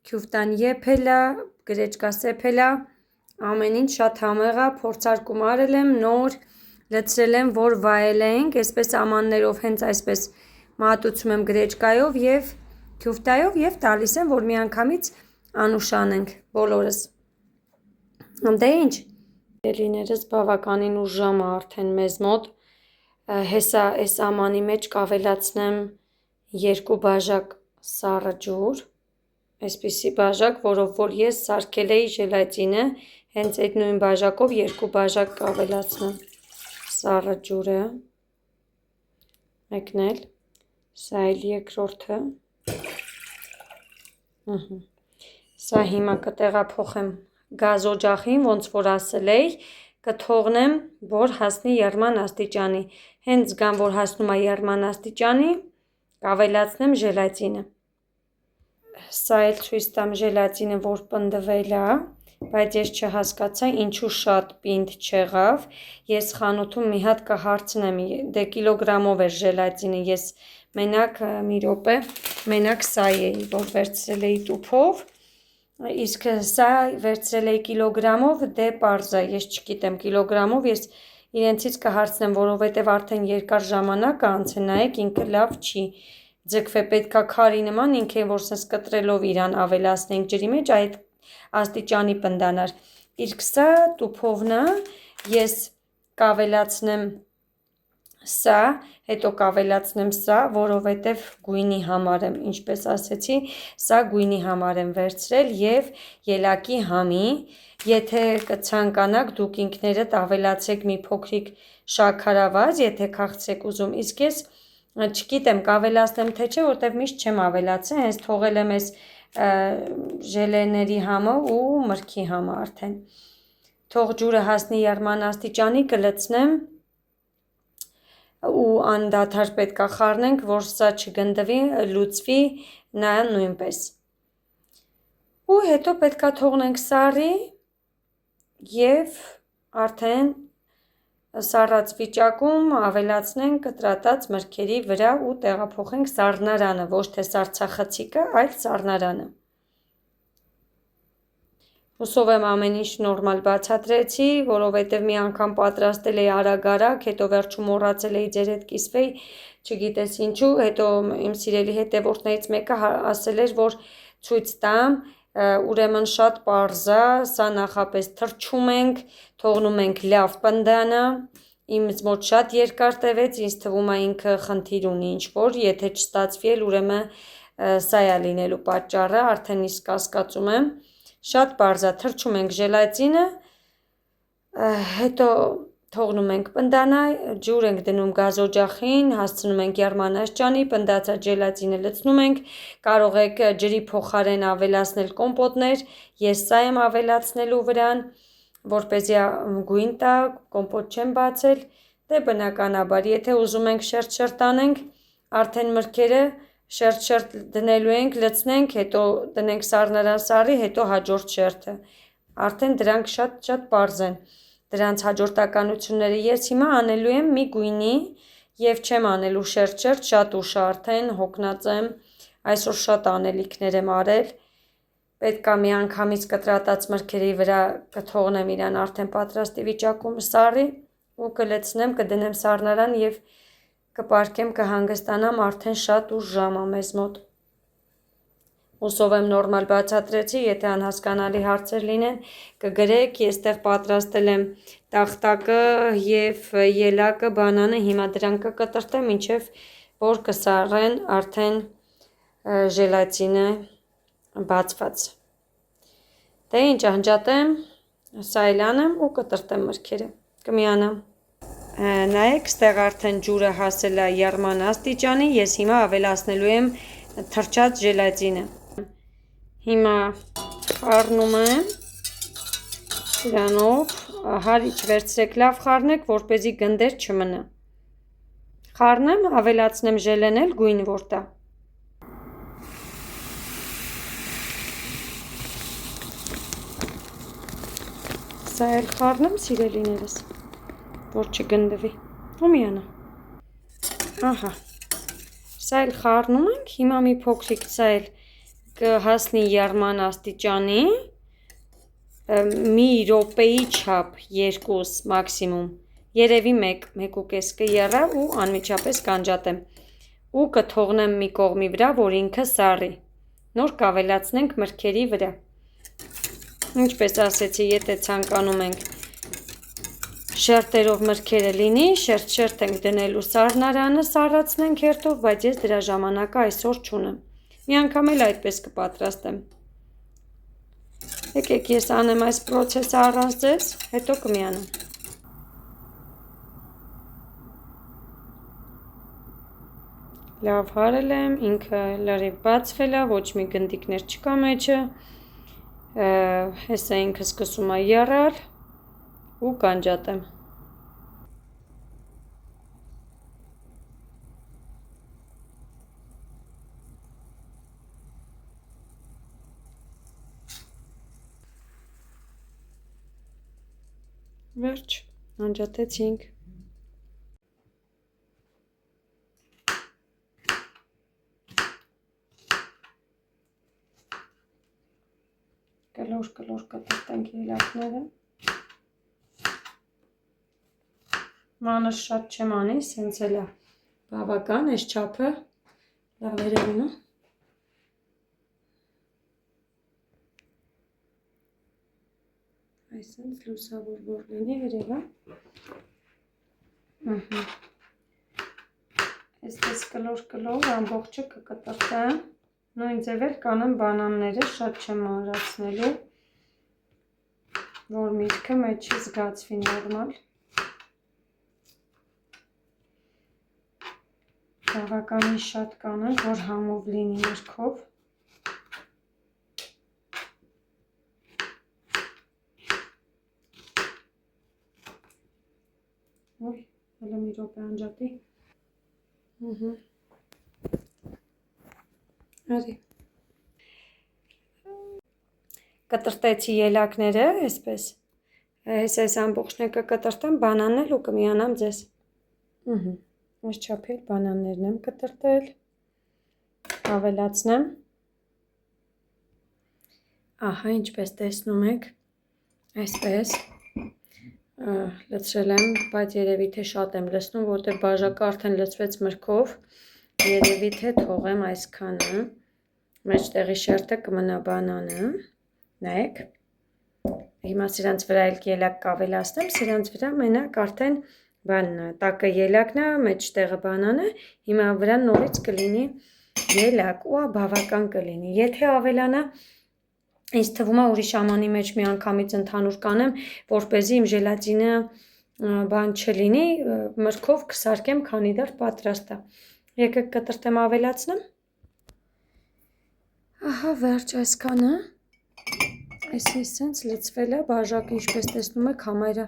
քյուֆտան եփել է, գրեչկա սեփել է, ամեն ինչ շատ համեղ է, փորձարկում արել եմ, նոր լցրել եմ, որ վայելենք, այսպես ամաններով հենց այսպես մատուցում եմ գրեչկայով եւ քյուֆտայով եւ տալիս եմ, որ միանգամից անուշանենք բոլորս։ Դե ինչ, սիրելիներս, բավականին ուժամ է արդեն մեզ մոտ, հեսա այս ամանի մեջ կավելացնեմ 2 բաժակ սառը ջուր, այսպիսի բաժակ, որով որ ես սարքել էի ժելատինը, հենց այդ նույն բաժակով 2 բաժակ կավելացնեմ սառը ջուրը, մեկն էլ, սա էլ երկրորդը, սա հիմա կտեղափոխեմ գազօջախին, ոնց որ ասել էի, կթողնեմ, որ հասնի եռման աստիճանի, հենց զգամ, որ հասնում է եռման աստիճանի, կավելացնեմ ժելատինը, սա էլ ցույց տամ ժելատինը, որ պնդվել է, բայց ես չհասկացա ինչու շատ պինդ չեղավ, ես խանութում մի հատ կհարցնեմ, դե կիլոգրամով էր ժելատինը, ես մենակ մի րոպե, մենակ սա էի, որ վերցրել էի տուփով, իսկ սա վերցրել էի կիլոգրամով, դե պարզ է, ես չգիտեմ կիլոգրամով, ես իրենցից կհարցնեմ, որովհետև արդեն երկար ժամանակ անց է, նայեք, ինքը լավ չի ձգվե, պետքա քարի նման, ինքը որ սենց կտրելով իրան ավելացնենք ջրի մեջ, այդ աստիճանի պնդանար, իսկ սա տուփովն է, ես կավելացնեմ սա, հետո կավելացնեմ սա, որովհետև գույնի համար եմ, ինչպես ասեցի, սա գույնի համար եմ վերցրել և ելակի համի, եթե կցանկանաք դուք ինքներդ ավելացեք մի փոքրիկ շաքարավազ, եթե քաղցրեք ուզում, իսկ ես չգիտեմ կավելացնեմ թե չէ, որտև միշտ չեմ ավելացել, հենց թողել եմ այս ժելեների համը ու մրգի համը արդեն, թող ջուրը հասնի եռման աստիճանի, կլցնեմ ու անդադար պետք է խառնենք, որ սա չգնդվի, լուծվի, նա նույնպես։ Ու հետո պետք է թողնենք սառի եւ արդեն սառած վիճակում ավելացնենք կտրատած մրգերի վրա ու տեղափոխենք սառնարանը, ոչ թե սառցախցիկը, այլ սառնարանը։ Հուսով եմ ամեն ինչ նորմալ բացատրեցի, որովհետև մի անգամ պատրաստել էի արագ-արագ, հետո վերջում մոռացել էի ձեր հետ կիսվեի, չգիտես ինչու, հետո իմ սիրելի հետևորդներից մեկը ասել էր, որ ցույց տամ, ուրեմն շատ պարզ է, սա նախապես թրջում ենք, թողնում ենք լավ պնդանա, ինձ մոտ շատ երկար տևեց, ինձ թվում է ինքը խնդիր ունի ինչ-որ, եթե չստացվի էլ ուրեմն սա է լինելու պատճառը, արդեն իսկ կասկածում եմ, շատ պարզ է, թրջում ենք ժելատինը, հետո թողնում ենք պնդանա, ջուր ենք դնում գազօջախին, հասցնում ենք եռման աստիճանի, պնդացած ժելատինը լցնում ենք, կարող եք ջրի փոխարեն ավելացնել կոմպոտներ, ես սա եմ ավելացնելու վրան, որպեսզի գույն տա, կոմպոտ չեմ բացել, դե բնականաբար, եթե ուզում ենք շերտ-շերտ անենք, արդեն մրգերը շերտ-շերտ դնելու ենք, լցնենք, հետո դնենք սառնարան սառի, հետո հաջորդ շերտը, արդեն դրանք շատ պարզ են, դրանց հաջորդականությունները ես հիմա անելու եմ մի գույնի և չեմ անելու շերտ-շերտ, շատ ուշ է արդեն, հոգնած եմ, այսօր շատ անելիքներ եմ արել, պետք է մի անգամից կտրատած մրգերի վրա կթողնեմ իրան արդեն պատրաստի վիճակում սառի ու կլցնեմ, կդնեմ սառնարան և կպարկեմ, կհանգստանամ, արդեն շատ ուշ ժամ է մեզ մոտ, Հուսով եմ նորմալ բացատրեցի, եթե անհասկանալի հարցեր լինեն, կգրեք, ես տեղ պատրաստել եմ տախտակը և ելակը, բանանը, հիմա դրանք կկտրտեմ, մինչև որ կսառեն արդեն ժելատինը բացված։ Դե ինչ անջատեմ, սայլանեմ ու կտրտեմ մրգերը, կմիանամ։ Նայեք, ստեղ արդեն ջուրը հասել է եռման աստիճանի, ես հիմա ավելացնելու եմ թրջած ժելատինը։ Հիմա խառնում եմ դրանով, հարիչ վերցրեք, լավ խառնեք, որպեսզի գնդեր չմնա։ Խառնեմ, ավելացնեմ ժելեն էլ գույն որ տա։ Սա էլ խառնեմ, սիրելիներս, որ չգնդվի ու միանա։ Ահա, սա էլ խառնում ենք, հիմա մի փոքրիկ սա էլ կհասնի եռման աստիճանի, մի րոպեի չափ, 2 մաքսիմում, երևի 1-1.5 կեռա ու անմիջապես կանջատեմ ու կթողնեմ մի կողմի վրա, որ ինքը սառի, նոր կավելացնենք մրգերի վրա։ Ինչպես ասեցի, եթե ցանկանում ենք շերտերով մրգերը լինի, շերտ ենք դնելու սառնարանը, սառացնենք հերթով, բայց ես դրա ժամանակը այսօր չունեմ։ Մի անգամ էլ այդպես կպատրաստեմ։ Եկեք ես անեմ այս պրոցեսը առանց ձեզ, հետո կմիանամ։ Լավ հարել եմ, ինքը լրիվ բացվել է, ոչ մի գնդիկներ չկա մեջը, հեսա ինքը սկսում է եռալ ու կանջատեմ։ Վերջ, անջատեցինք։ Կլոր կտրտենք ելակները։ Մանր շատ չեմ անի, սենց էլ է բավական, այս չափը լավ երևում է։ Այսինքն լուսավոր որ լինի երևա։ Այսպես կլոր ամբողջը կկտրտեմ, նույն ձև էլ կանեմ բանանները, շատ չեմ մանրացնելու, որ միրգը մեջը զգացվի նորմալ։ Բավականին շատ կանեմ, որ համով լինի մրգով։ Ոյ, հələ մի րոպե անջատի։ Արի։ Կտրտեցի ելակները, այսպես, այս ամբողջն է կկտրտեմ, բանանն էլ ու կմիանամ ձեզ։ Այս չափի բանաններն եմ կտրտել, ավելացնեմ։ Ահա, ինչպես տեսնում եք, այսպես, լցրել եմ, բայց երևի թե շատ եմ լցնում, որտեղ բաժակը արդեն լցվեց մրգով, երևի թե թողեմ այսքանը, մեջտեղի շերտը կմնա բանանը, նայեք, հիմա սրանց վրա էլ ելակ կավելացնեմ, սրանց վրա մենակ արդեն բանն է, տակը ելակն է, մեջտեղը բանանը, հիմա վրա նորից կլինի ելակ ու բավական կլինի, եթե ավելանա, ինձ թվում է ուրիշ ամանի մեջ մի անգամից ընդհանուր կանեմ, որպեսզի իմ ժելատինը բան չլինի, մրգով կսարքեմ, քանի դեռ պատրաստ է։ Եկեք կտրտեմ ավելացնեմ։ Ահա վերջ այսքանը, այսինքն լցվել է, բաժակը ինչպես տեսնում եք, համարյա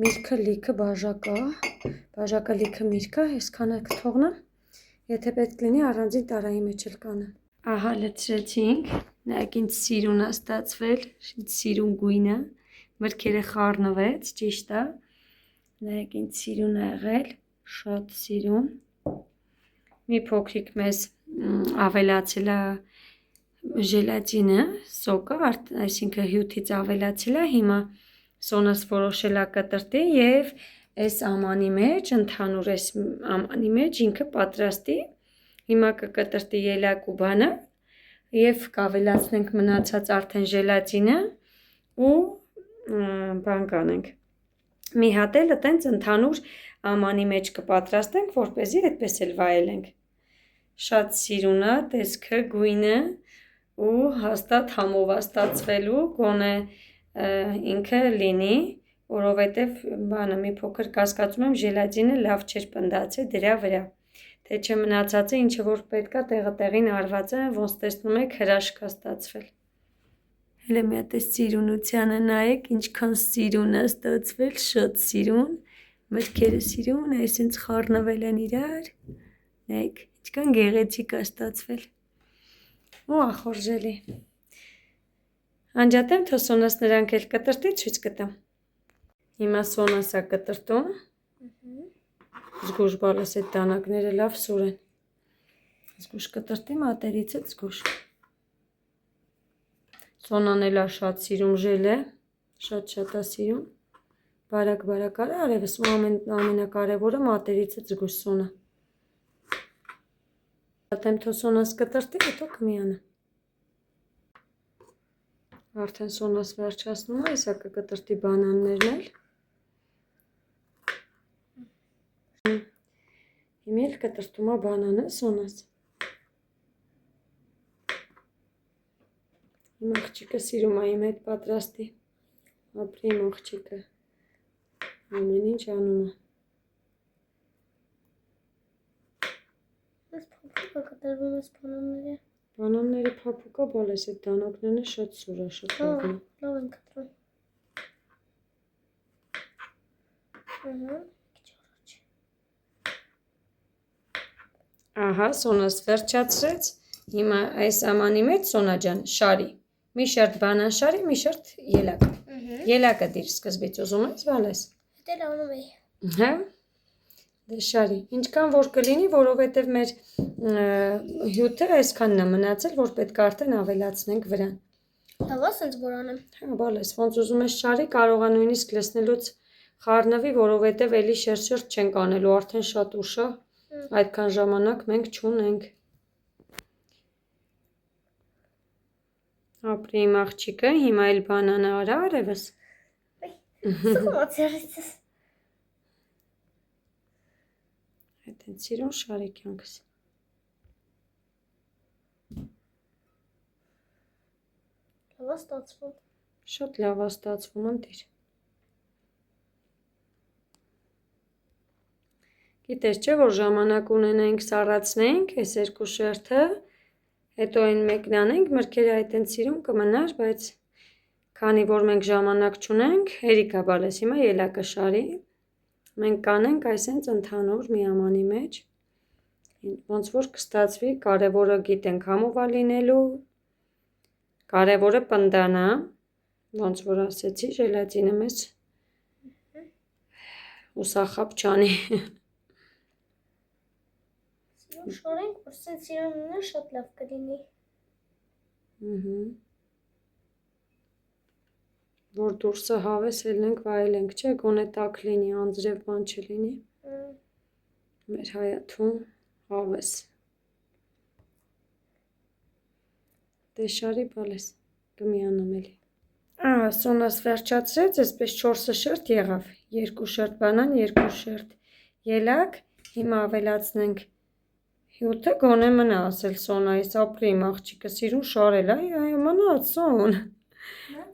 միրգը լիքը բաժակը լիքը միրգը, այսքանը կթողնեմ, եթե պետք լինի առանձին տարայի մեջ էլ կանեմ։ Ահա լցրեցինք, նայեք ինձ սիրուն է ստացվել, սիրուն գույնը, մրգերը խառնվեց, ճիշտ է, նայեք ինձ սիրուն է եղել, շատ սիրուն, մի փոքրիկ մեզ ավելացել է ժելատինը, սոկը, այսինքն հյութից ավելացել է, հիմա սոնս որոշել է կտրտի և այս ամանի մեջ, ընդհանուր այս ամանի մեջ ինքը պատրաստի, հիմա կկտրտի ելակ ու բանը, եւ կավելացնենք մնացած արդեն ժելատինը ու բան կանենք։ Մի հատ էլ այտենց ընդհանուր ամանի մեջ կպատրաստենք, որպեսզի այդպես էլ վայելենք։ Շատ սիրուն է տեսքը, գույնը ու հաստատ համովաստացվելու գոնե ինքը լինի, որովհետև բանը մի փոքր կասկածում եմ ժելատինը լավ չէր պնդացել դրա վրա։ Թե չէ մնացածը ինչը որ պետք է տեղին արված է, ոնց տեսնում եք հրաշք է ստացվել։ Հələ մի հատ սիրունությանը նայեք, ինչքան սիրուն է ստացվել, շատ սիրուն։ Մտքերը սիրուն, այսինքն խառնվել են իրար։ Նայեք, ինչքան գեղեցիկ է ստացվել։ Ու ախորժելի։ Անջատեմ, թող Սոնաս նրանք էլ կտրտի, ցույց կտամ։ Հիմա Սոնասը կտրտում։ Զգուշ բալես այդ դանակները լավ սուր են։ Զգուշ կտրտի մատերիցը զգուշ։ Սոնան էլ է շատ սիրում ժելե, շատ է սիրում։ Բարակ արի արևս ու ամենակարևորը մատերիցը զգուշ Սոնա։ Դատեմ թող Սոնաս կտրտի, հետո կմիանա։ Արդեն Սոնաս վերջացնում է, իսա կկտրտի բանաններն էլ։ Հիմա էլ կտրտում է բանանը Սոնաս։ Իմ աղջիկը սիրում է իմ հետ պատրաստի։ Ապրի իմ աղջիկը։ Ամեն ինչ անում է։ Ես փոքր կտրվում ես բանանները։ Բանանները փափուկ է, բալես այդ դանակներն շատ սուր է, շատ լավն է։ Լավ են կտրում։ Ահա, Սոնաս վերջացրեց։ Հիմա այս ամանի մեջ Սոնա ջան, շարի։ Մի շերտ բանան շարի, մի շերտ ելակ։ Ելակը դիր սկզբից ուզում ես, բալես։ Հետո անում էի։ Հա։ Դե շարի։ Ինչքան որ կլինի, որովհետև մեր հյութը այսքանն է մնացել, որ պետք է արդեն ավելացնենք վրան։ Լավ է սենց որ անեմ։ Հա, բալես, ոնց ուզում ես շարի, կարող է նույնիսկ լցնելուց խառնվի, որովհետև էլի շերտ չենք անելու, արդեն շատ ուշ է։ Այդքան ժամանակ մենք չունենք։ Ապրի իմ աղջիկը, հիմա էլ բանանը արա արևս։ Սոմացերից։ Այդ են սիրուն շարի կյանքս։ Լավ է ստացվում։ Շատ լավ է ստացվում, ընտիր։ Գիտես չէ, որ ժամանակ ունենայինք սառացնենք այս երկու շերտը, հետո այն մեկն անենք, մրգերը այդ են սիրում կմնար, բայց քանի որ մենք ժամանակ չունենք, հերիք է բալես, հիմա ելակը շարի, մենք կանենք այսենց ընդհանուր մի ամանի մեջ, ոնց որ կստացվի, կարևորը գիտենք համովա լինելու, կարևորը պնդանա, ոնց որ ասեցի, ժելատինը մեզ ուսախապ չանի։ Շարենք, որ սենց իրանունը շատ լավ կլինի։ Որ դուրսը հավես ելնենք վայելենք, չէ, գոնե տաք լինի, անձրև բան չլինի։ Մեր հայաթում հավես։ Դե շարի բալես, կմիանամ էլի։ Ահա, Սոնաս վերջացրեց, այսպես 4 շերտ եղավ, 2 շերտ բանան, 2 շերտ ելակ, հիմա ավելացնենք հյութը, գոնե մնա ասել Սոնայիս, ապրի իմ աղջիկը, սիրուն շարել, այ մնաց Սոն։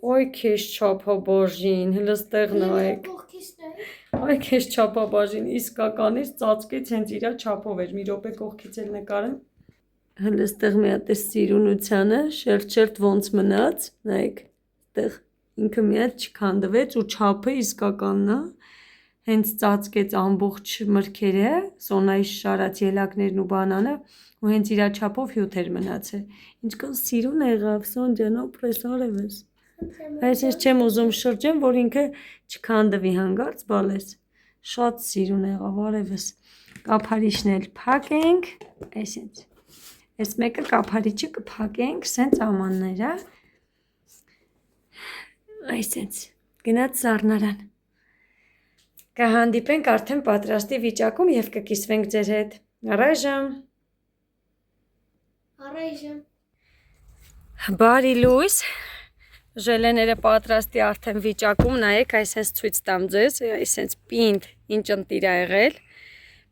Ոյ քեզ չափաբաժին, հլստեղ նայեք։ Այ քեզ չափաբաժին, իսկականից ծածկեց հենց իրա չափով էր, մի րոպե կողքից էլ նկարեմ։ Հլստեղ մի հատ է սիրունությանը, շերտ ոնց մնաց, նայեք, այդտեղ ինքը մի հատ չքանդվեց ու չափը իսկականն է։ Հենց ծածկեց ամբողջ մրգերը, Սոնայի շարած ելակներն ու բանանը ու հենց իրա չափով հյութ էր մնացել։ Ինչքան սիրուն եղավ, Սոն ջան, ապրես արևս։ Այսպես չեմ ուզում շրջեմ, որ ինքը չքանդվի հանգարց, բալես։ Շատ սիրուն եղավ արևս։ Կափարիչն էլ փակենք, այսպես։ Այս մեկը կափարիչը կփակենք, սենց ամանները։ Այսպես։ Գնաց սառնարան։ Կհանդիպենք արդեն պատրաստի վիճակում և կկիսվենք ձեր հետ։ Առայժմ։ Բարի լույս, ժելեները պատրաստի արդեն վիճակում, նայեք, այսենց ցույց տամ ձեզ, այսենց պինդ ինչ ընտիր ա եղել,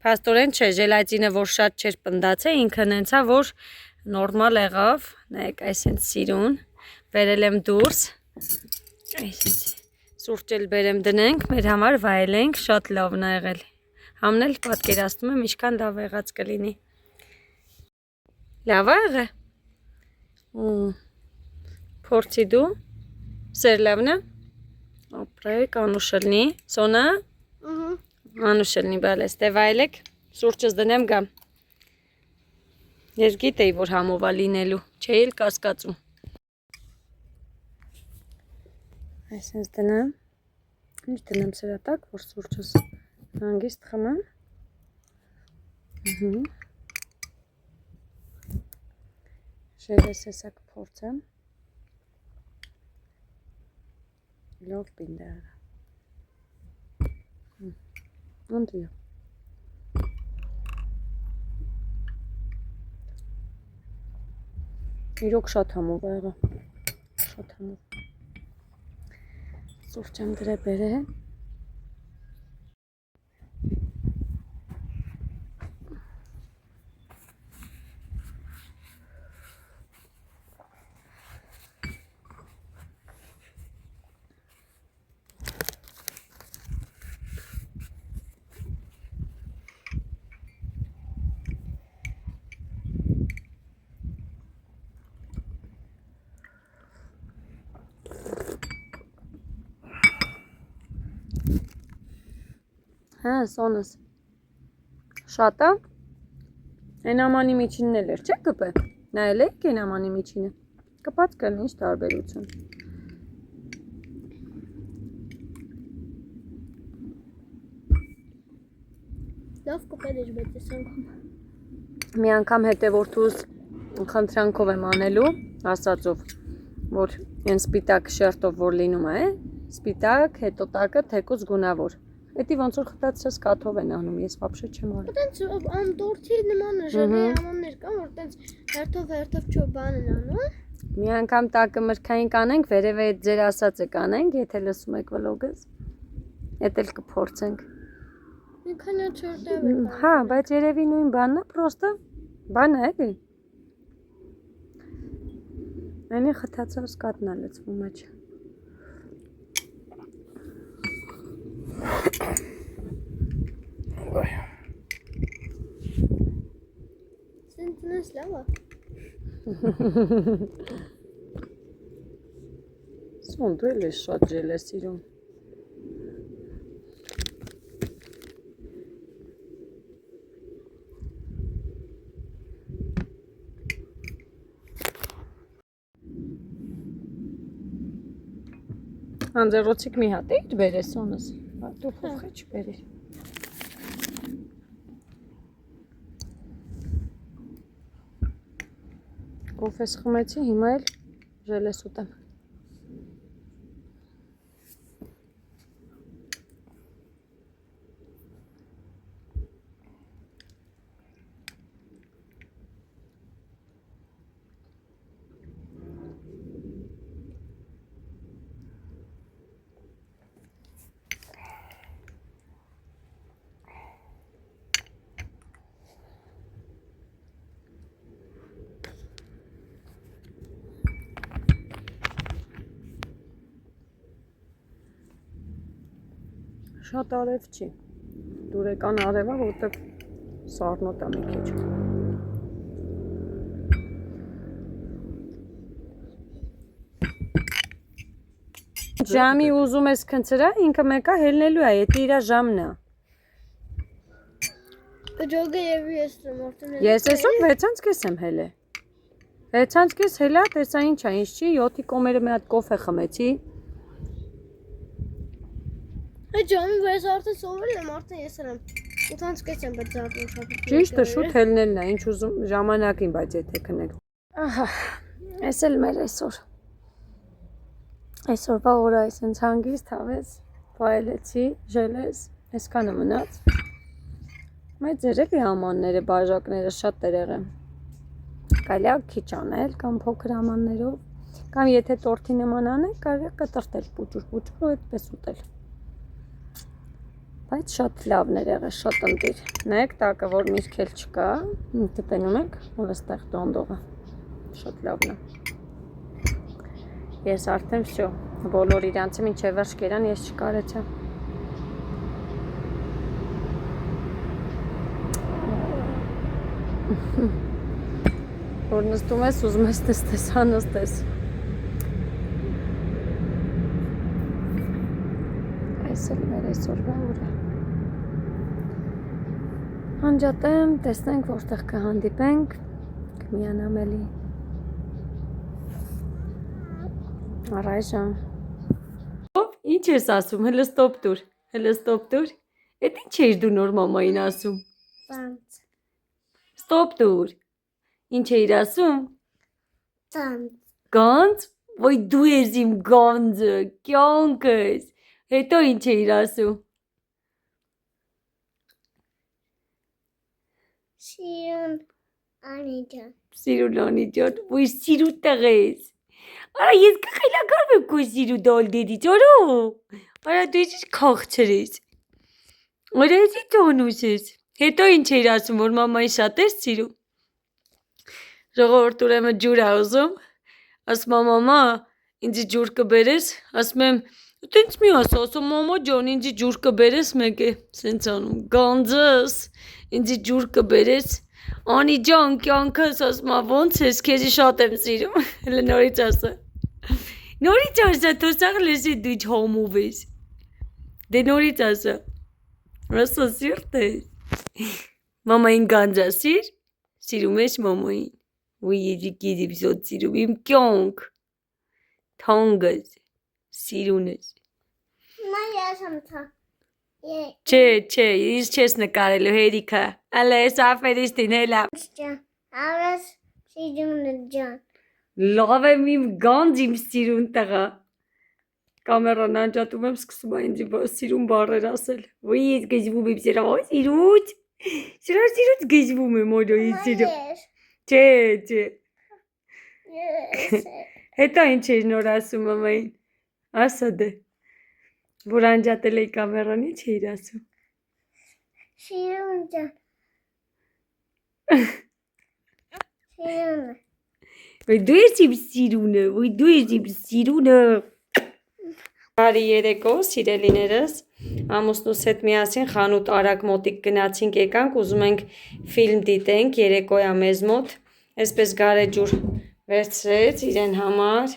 փաստորեն չէ, ժելատինը որ շատ չէր պնդացել, ինքը նենցա որ նորմալ եղավ, նայեք, այսենց սիրուն, բերել եմ դուրս, այսենց սուրճ էլ բերեմ դնենք, մեր համար վայելենք, շատ լավն ա եղել, համն էլ պատկերացնում եմ ինչքան լավ եղած կլինի, լավ ա եղել? Փորձի դու սեր լավն է ապրեք անուշելնի սոնա անուշելնի բալես դե վայելեք սուրճս դնեմ գամ ես գիտեի որ համով ա լինելու չէի էլ կասկածում այսպես դնեմ ինչ դնեմ սրա տակ որ սուրճս հանգիստ խմեմ Շելես հեսակ փորձեմ լավ պինդ է Անդրիա իրոք շատ համով է եղել շատ համով սուրճ եմ դրե բերել Հա, սոնս շատ է են ամանի միջինն էլ էր, չէ կպե նայել եք են ամանի միջինը կպած կլինի ինչ տարբերություն լավ կպեր էր բայց ես անգամ մի անգամ հետևորդուս խնդրանքով եմ անելու ասածով որ են սպիտակ շերտով որ լինում է սպիտակ հետո տակը թեկուզ գունավոր Էդի ոնց որ խտացրած կաթով են անում, ես вообще չեմ անում։ Տենց անդորթի նման ժելի ամաններ կան, որ տենց հերթով չոբան են անում։ Մի անգամ տակը մրգային կանենք, վերևը այդ ձեր ասածը կանենք, եթե լսում եք վլոգս։ Էդ էլ կփորձենք։ Մի քանի չորտավ է։ Հա, բայց երևի նույն բանն է, պրոստը բան է, էլի։ Այնի խտացած կատնա լցվում մեջ։ Սենտնես լավ է։ Սոն դու էլ ես շատ ջել ես սիրում։ Անձեռոցիկ մի հատ էիդ բերես սոնս։ Դու փոխի չբերիր։ Կոֆես խմեցի, հիմա էլ ժելես ուտեմ։ Շատ արև չի, դուրեկան արև է, որտեղ սառնոտ է մի քիչ։ Ժամի ուզում ես քնցրա, ինքը մեկա հելնելու է, եթե իրա ժամն է։ Ջոգը եւ ես մորտում Ես այսօր 6-ից կես եմ հելե։ 6-ից կես հելա, տեսա ինչ է, ինչ չի, 7-ի կոմերը մի հատ կոֆե խմեցի։ Այդ ժամի վայս արդեն սովորել եմ, արդեն ես եմ 8-ից կես եմ, բայց արդեն շատ։ Ճիշտ է, շուտ հելնելն է, ինչ ուզում ժամանակին, բայց եթե քնել։ Ահա, այս էլ մեր այսօրվա օրը այսենց հանգիստ հավես, վայելեցի, ժելես, այսքանը մնաց։ Մեծ էր էլի ամանները, բաժակները շատ տերեղ եմ։ Կարելի է քիչ անել կամ փոքր ամաններով, կամ եթե տորթի նման անեք, կարելի է կտրտել պուճուր ու այդպես ուտել։ Բայց շատ լավն էր եղել, շատ ընտիր։ Նայեք տակը, որ միրգել չկա, դպենում եք, ու այստեղ դոնդողը։ Շատ լավն է։ Ես արդեն վсё, բոլոր իրանցը մինչև վերջ կերան, ես չկարեցա։ Որ նստում ես, ուզում ես նստես, անստես։ Այս էլ մեր այսօրվա օրը։ Անջատեմ, տեսնենք որտեղ կհանդիպենք, կմիանամ էլի։ Առայժմ։ Ինչ ես ասում, հələ ստոպ տուր, Էդ ինչ էիր դու նոր մամային ասում։ Ծանց։ Ստոպ տուր։ Ինչ էիր ասում։ Ծանց։ Գանձ։ Ոյ դու ես իմ գանձը, կյանքս։ Հետո ինչ էիր ասում։ Սիրուն Անիջան։ Սիրուն Անիջան, ոյ սիրու տղես։ Արա ես կխելագարում եմ քո սիրու դալդերից, Արա դու ես քաղցր ես։ Արա ես տոնուս ես։ Հետո ինչ էիր ասում, որ մամային շատ ես սիրում։ Ժողովուրդ ուրեմն ջուր ա ուզում։ Ասում եմ մամա, ինձ ջուր կբերես, ասում եմ Տենց մի ասում մամա ջան, ինձ ջուր կբերես մեկ է, սենց անում, գանձս, ինձ ջուր կբերես, Անի ջան, կյանքս, ասում ոնց ես, քեզի շատ եմ սիրում, հələ նորից ասա, թող սաղ լսի դու ինչ հոմով ես, դե նորից ասա սիրտ ես, մամային գանձ ասիր, սիրում ես մամային, ու եզի կիզիվ զոտ սիրում, իմ կյանք, թանգս, Սիրունս։ Նա ես եմ թա։ Չէ, ինձ չես նկարելու հերիքը, ալա ես աֆերիստին հելա։ Ավես սիրունը ջան։ Լավ եմ իմ գանձ իմ սիրուն տղա։ Կամերան անջատում եմ, սկսում է ինձ սիրուն բառեր ասել։ Ոյ ես գժվում եմ սիրուց գժվում եմ օրոյի սիրում։ Չէ։ Հետո ինչ էր նոր ասում մամային։ Ասա դե, որ անջատել էի կամերան, ինչ էիր ասում։ Սիրուն ջան։ Սիրունը։ Ոյ դու ես իմ սիրունը, Բարի երեկո, սիրելիներս, ամուսնուս հետ միասին խանութ արագ մոտիկ գնացինք եկանք, ուզում ենք ֆիլմ դիտենք, երեկոյա մեզ մոտ, այսպես գարեջուր վերցրեց իրեն համար,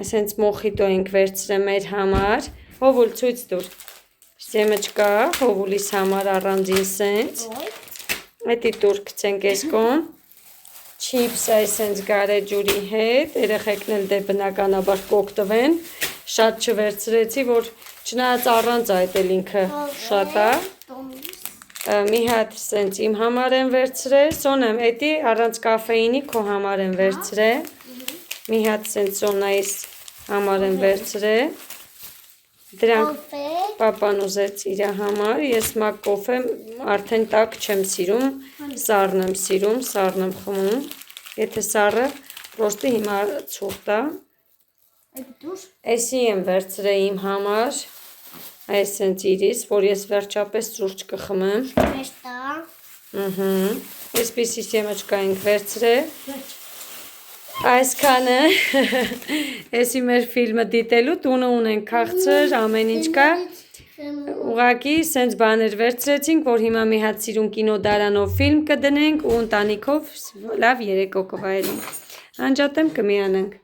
այսենց մոխիտո ենք վերցրել մեր համար, հովուլ ցույց տուր, սեմեջկա, հովուլիս համար առանձին սենց, էտի տուր կցենք եսկոն, չիպս այսենց գարեջուրի հետ, երեխեքն էլ դե բնականաբար կօգտվեն, շատ չվերցրեցի, որ չնայած առանց այդ էլ ինքը շատ է, մի հատ սենց իմ համար եմ վերցրել, Սոնեմ, էտի առանց կաֆեինի քո համար եմ վերցրել, մի հատ սենց Սոնայիս համար եմ վերցրել, դրանք պապան ուզեց իր համար, ես մակ կոֆե արդեն տակ չեմ սիրում, սառն եմ սիրում, սառն եմ խմում, եթե սառը, պրոստը հիմա ցուրտ է, Էսի եմ վերցրել իմ համար, այս սենց իրիս, որ ես վերջապես սուրճ կխմեմ, Այսպիսի սեմեջկա ենք վերցրել, այսքանը, էսի մեր ֆիլմը դիտելու, տունը ունենք քաղցր, ամեն ինչ կա, ուղղակի սենց բաներ վերցրեցինք, որ հիմա մի հատ սիրուն կինոդարանով ֆիլմ կդնենք ու ընտանիքով լավ երեկո կվայելենք, անջատեմ կմիանանք։